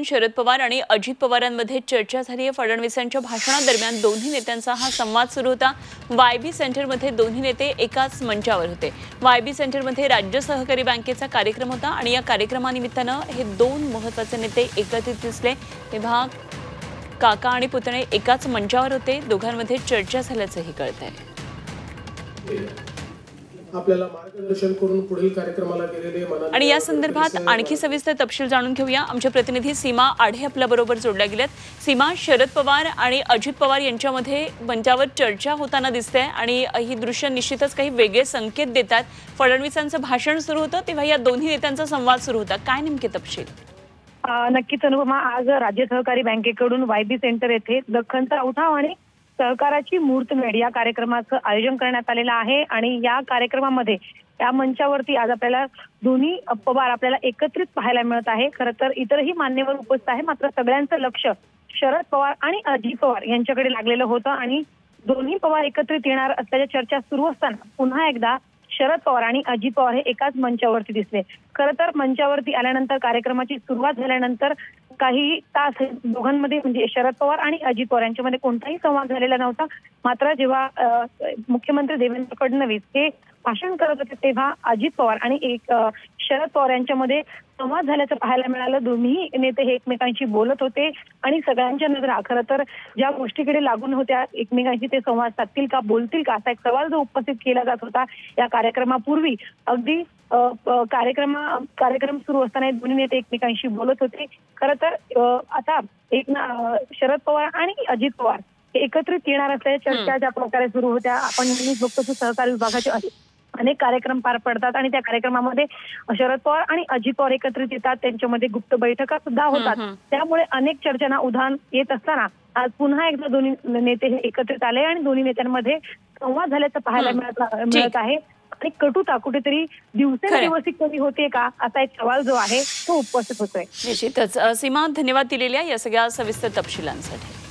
शरद पवार आणि अजित पवारांमध्ये चर्चा झाली आहे। फडणवीसांच्या भाषणादरम्यान दोन्ही नेत्यांचा हा संवाद सुरू होता। वायबी सेंटरमध्ये दोन्ही नेते एकाच मंचावर होते। वायबी सेंटरमध्ये राज्य सहकारी बँकेचा कार्यक्रम होता आणि या कार्यक्रमानिमित्तानं हे दोन महत्त्वाचे नेते एकत्रित दिसले। तेव्हा काका आणि पुतणे एकाच मंचावर होते। दोघांमध्ये चर्चा झाल्याचंही कळतंय। आपल्याला मार्गदर्शन करून पुढील कार्यक्रमाला गेलेले आणि या संदर्भात आणखी सविस्तर तपशील जाणून घेऊया। आमचे प्रतिनिधी सीमा आढे आपल्या बरोबर जोडल्या गेल्यात। सीमा, शरद पवार आणि अजित पवार यांच्यामध्ये मंचावर चर्चा होताना दिसते आणि ही दृश्य निश्चितच काही वेगळे संकेत देतात। फडणवीसांचं भाषण सुरू होतं तेव्हा या दोन्ही नेत्यांचा संवाद सुरू होता। काय नेमके तपशील? नक्कीच अनुपमा, आज राज्य सहकारी बँकेकडून वायबी सेंटर येथे दख्खनचा उठाव आणि सहकाराची मुहूर्तमेढ या कार्यक्रमाचं आयोजन करण्यात आलेलं आहे आणि या कार्यक्रमामध्ये या मंचावरती आज आपल्याला दोन्ही पवार आपल्याला एकत्रित पाहायला मिळत आहे। खरं तर इतरही मान्यवर उपस्थित आहे, मात्र सगळ्यांचं लक्ष शरद पवार आणि अजित पवार यांच्याकडे लागलेलं होतं आणि दोन्ही पवार एकत्रित येणार असल्याच्या चर्चा सुरू असताना पुन्हा एकदा शरद पवार आणि अजित पवार हे एकाच मंचावरती दिसले। खरं तर मंचावरती आल्यानंतर कार्यक्रमाची सुरुवात झाल्यानंतर काही तास दोघांमध्ये म्हणजे शरद पवार आणि अजित पवार यांच्यामध्ये कोणताही संवाद झालेला नव्हता। मात्र जेव्हा मुख्यमंत्री देवेंद्र फडणवीस हे भाषण करत होते तेव्हा अजित पवार आणि शरद पवार यांच्यामध्ये संवाद झाल्याचं पाहायला मिळालं। दोन्ही नेते हे एकमेकांशी बोलत होते आणि सगळ्यांच्या नजरा खरं तर ज्या गोष्टीकडे लागून होत्या, एकमेकांशी ते संवाद साधतील का, बोलतील का, असा एक सवाल जो उपस्थित केला जात होता या कार्यक्रमापूर्वी। अगदी कार्यक्रम सुरू असताना दोन्ही नेते एकमेकांशी बोलत होते। खरं तर आता शरद पवार आणि अजित पवार हे एकत्रित येणार असल्याच्या चर्चा ज्या प्रकारे सुरू होत्या, आपण नेहमीच बघतो की सहकारी विभागाचे अनेक कार्यक्रम पार पडतात आणि त्या कार्यक्रमामध्ये शरद पवार आणि अजित पवार एकत्रित येतात, त्यांच्यामध्ये गुप्त बैठका सुद्धा होतात। त्यामुळे अनेक चर्चांना उधाण येत असताना आज पुन्हा एकदा दोन्ही नेते हे एकत्रित आले आणि दोन्ही नेत्यांमध्ये संवाद झाल्याचं पाहायला मिळत आहे आणि कटुता कुठेतरी दिवसेंदिवस कमी होते का, असा एक सवाल जो आहे तो उपस्थित होतोय। निश्चितच सीमा, धन्यवाद दिलेल्या या सगळ्या सविस्तर तपशिलांसाठी।